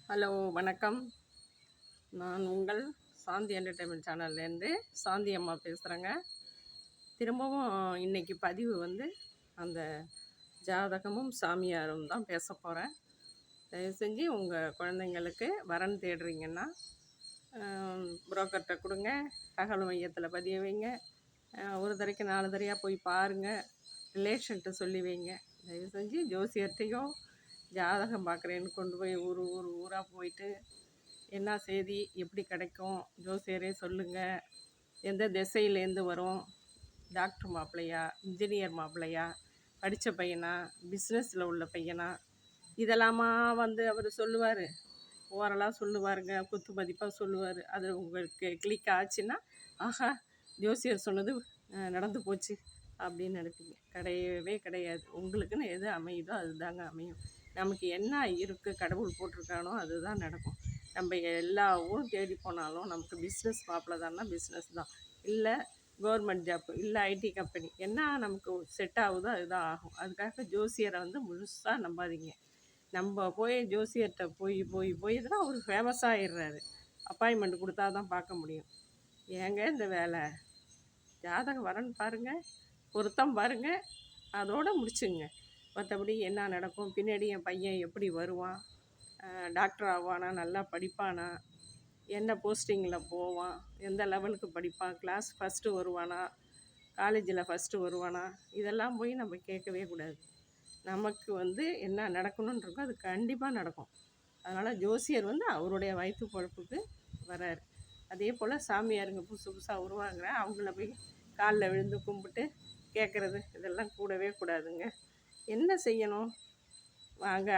Hello வணக்கம். நான் உங்கள் சாந்தி என்டர்டெயின்மெண்ட் சேனல்லேருந்து சாந்தி அம்மா பேசுகிறேங்க. திரும்பவும் இன்னைக்கு பதிவு வந்து அந்த ஜாதகமும் சாமியாரும் தான் பேச போகிறேன். தயவு செஞ்சு உங்கள் குழந்தைங்களுக்கு வரன் தேடுறீங்கன்னா புரோக்கர்கிட்ட கொடுங்க, தகவல் மையத்தில் பதிய வைங்க, ஒரு தடவைக்கு 4 தடவையாக போய் பாருங்கள், ரிலேஷன்கிட்ட சொல்லி வைங்க. தயவு செஞ்சு ஜோசியர்கிட்டையோ ஜாதகம் பார்க்குறேன்னு கொண்டு போய் ஊராக போயிட்டு என்ன செய்தி எப்படி கிடைக்கும் ஜோசியரே சொல்லுங்கள், எந்த திசையிலேருந்து வரும், டாக்டர் மாப்பிள்ளையா, இன்ஜினியர் மாப்பிள்ளையா, படித்த பையனா, பிஸ்னஸில் உள்ள பையனா, இதெல்லாமா வந்து அவர் சொல்லுவார். ஓரலாக சொல்லுவாருங்க, குத்து மதிப்பாக சொல்லுவார். அது உங்களுக்கு கிளிக் ஆச்சுன்னா ஆஹா ஜோசியர் சொன்னது நடந்து போச்சு அப்படின்னு நினைப்பீங்க. கிடையவே கிடையாது. உங்களுக்குன்னு எது அமையுதோ அதுதாங்க அமையும். நமக்கு என்ன இருக்குது கடவுள் போட்டிருக்கானோ அதுதான் நடக்கும். நம்ம எல்லா ஊரும் தேடி போனாலும் நமக்கு பிஸ்னஸ் மாப்பிள்ள தான்னா பிஸ்னஸ் தான், இல்லை கவர்மெண்ட் ஜாப்பு, இல்லை ஐடி கம்பெனி, என்ன நமக்கு செட் ஆகுதோ அதுதான் ஆகும். அதுக்காக ஜோசியரை வந்து முழுசாக நம்பாதீங்க. நம்ம போய் ஜோசியர்கிட்ட போய் தான் அவர் ஃபேமஸாக ஆயிடுறாரு. அப்பாயின்மெண்ட் கொடுத்தா தான் பார்க்க முடியும். ஏங்க இந்த வேலை? ஜாதகம் வரன்னு பாருங்கள், பொருத்தம் பாருங்கள், அதோடு முடிச்சுங்க. மற்றபடி என்ன நடக்கும், பின்னாடி என் பையன் எப்படி வருவான், டாக்டர் ஆவானா, நல்லா படிப்பானா, என்ன போஸ்டிங்கில் போவான், எந்த லெவலுக்கு படிப்பான், கிளாஸ் ஃபஸ்ட்டு வருவானா, காலேஜில் ஃபஸ்ட்டு வருவானா, இதெல்லாம் போய் நம்ம கேட்கவே கூடாது. நமக்கு வந்து என்ன நடக்கணுன்றிருக்கோ அது கண்டிப்பாக நடக்கும். அதனால் ஜோசியர் வந்து அவருடைய வயிற்று பொழப்புக்கு வராரு. அதே போல் சாமியாருங்க புதுசு புதுசாக உருவாங்கிற அவங்கள போய் காலில் விழுந்து கும்பிட்டு கேட்குறது இதெல்லாம் கூடவே கூடாதுங்க. என்ன செய்யணும்,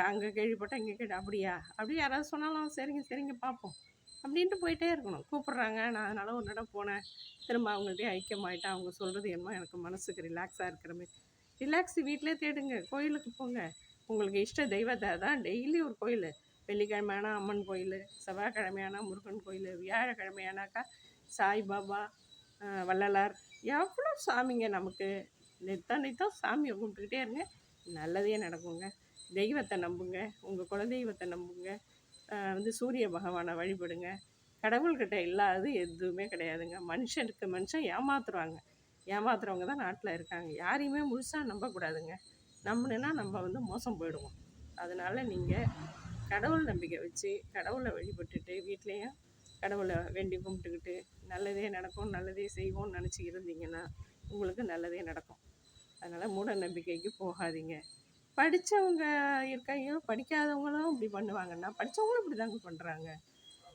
அங்கே கேள்விப்பட்டால் இங்கே கேட்டு அப்படியா அப்படி யாராவது சொன்னாலும் சரிங்க பார்ப்போம் அப்படின்ட்டு போயிட்டே இருக்கணும். கூப்பிட்றாங்க, நான் அதனால் ஒரு இடம் போனேன், திரும்ப அவங்கள்ட்டே ஐக்கியமாயிட்டேன். அவங்க சொல்கிறது என்னமோ எனக்கு மனசுக்கு ரிலாக்ஸாக இருக்கிற மாதிரி. ரிலாக்ஸ் வீட்டிலே தேடுங்க, கோயிலுக்கு போங்க. உங்களுக்கு இஷ்ட தெய்வத்தை தான் டெய்லி ஒரு கோயில், வெள்ளிக்கிழமையானா அம்மன் கோயில், செவ்வாய்க்கிழமையானா முருகன் கோயில், வியாழக்கிழமையானாக்கா சாய்பாபா, வள்ளலார், எவ்வளோ சாமிங்க நமக்கு. நித்தம் சாமியை கும்பிட்டுக்கிட்டே இருங்க, நல்லதே நடக்குங்க. தெய்வத்தை நம்புங்க, உங்கள் குலதெய்வத்தை நம்புங்க. வந்து சூரிய பகவானை வழிபடுங்க. கடவுள்கிட்ட இல்லாதது எதுவுமே கிடையாதுங்க. மனுஷன் ஏமாத்துறவங்க தான் நாட்டில் இருக்காங்க. யாரையுமே முழுசாக நம்பக்கூடாதுங்க. நம்பினா நம்ம வந்து மோசம் போயிடுவோம். அதனால் நீங்கள் கடவுள் நம்பிக்கை வச்சு கடவுளை வழிபட்டுட்டு வீட்லேயும் கடவுளை வேண்டி கும்பிட்டுக்கிட்டு நல்லதே நடக்கும், நல்லதே செய்வோம்னு நினச்சி இருந்தீங்கன்னா உங்களுக்கு நல்லதே நடக்கும். அதனால் மூட நம்பிக்கைக்கு போகாதீங்க. படித்தவங்க இருக்காங்க, படிக்காதவங்களும் இப்படி பண்ணுவாங்கன்னா படித்தவங்களும் இப்படி தாங்க பண்ணுறாங்க.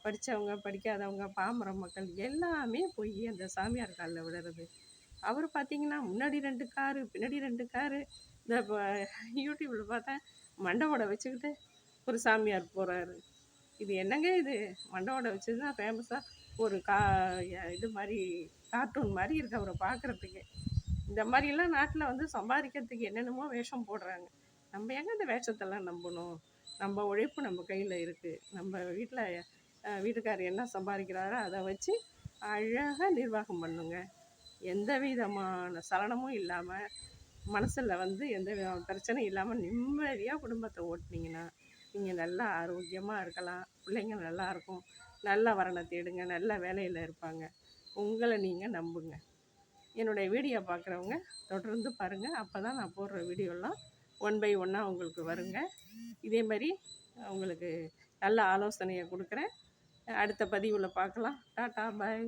படித்தவங்க படிக்காதவங்க பாமர மக்கள் எல்லாமே போய் அந்த சாமியார் காலில் விடுறது. அவர் பார்த்திங்கன்னா முன்னாடி 2 காரு பின்னாடி 2 காரு. இந்த இப்போ யூடியூப்பில் பார்த்தா மண்டவோட வச்சுக்கிட்டு ஒரு சாமியார் போகிறாரு. இது என்னங்க இது? மண்டவோட வச்சது தான் ஃபேமஸாக ஒரு இது மாதிரி கார்ட்டூன் மாதிரி இருக்குது அவரை பார்க்குறதுக்கு. இந்த மாதிரிலாம் நாட்டில் வந்து சம்பாதிக்கிறதுக்கு என்னென்னமோ வேஷம் போடுறாங்க. நம்ம எங்கே இந்த வேஷத்தெல்லாம் நம்பணும்? நம்ம உழைப்பு நம்ம கையில் இருக்குது. நம்ம வீட்டுக்காரர் என்ன சம்பாதிக்கிறாரோ அதை வச்சு அழகாக நிர்வாகம் பண்ணுங்க. எந்த விதமான சலனமும் இல்லாமல், மனசில் வந்து எந்த விதமான பிரச்சனையும் இல்லாமல் நிம்மதியாக குடும்பத்தை ஓட்டினீங்கன்னா நீங்கள் நல்லா ஆரோக்கியமாக இருக்கலாம். பிள்ளைங்க நல்லாயிருக்கும். நல்ல வரனை தேடுங்க, நல்ல வேலையில் இருப்பாங்க. உங்களை நீங்கள் நம்புங்க. என்னுடைய வீடியோ பார்க்குறவங்க தொடர்ந்து பாருங்கள். அப்போ தான் நான் போடுற வீடியோலாம் 1 by 1 உங்களுக்கு வருங்க. இதே மாதிரி உங்களுக்கு நல்ல ஆலோசனையை கொடுக்குறேன். அடுத்த பதிவில் பார்க்கலாம். டாட்டா பாய்.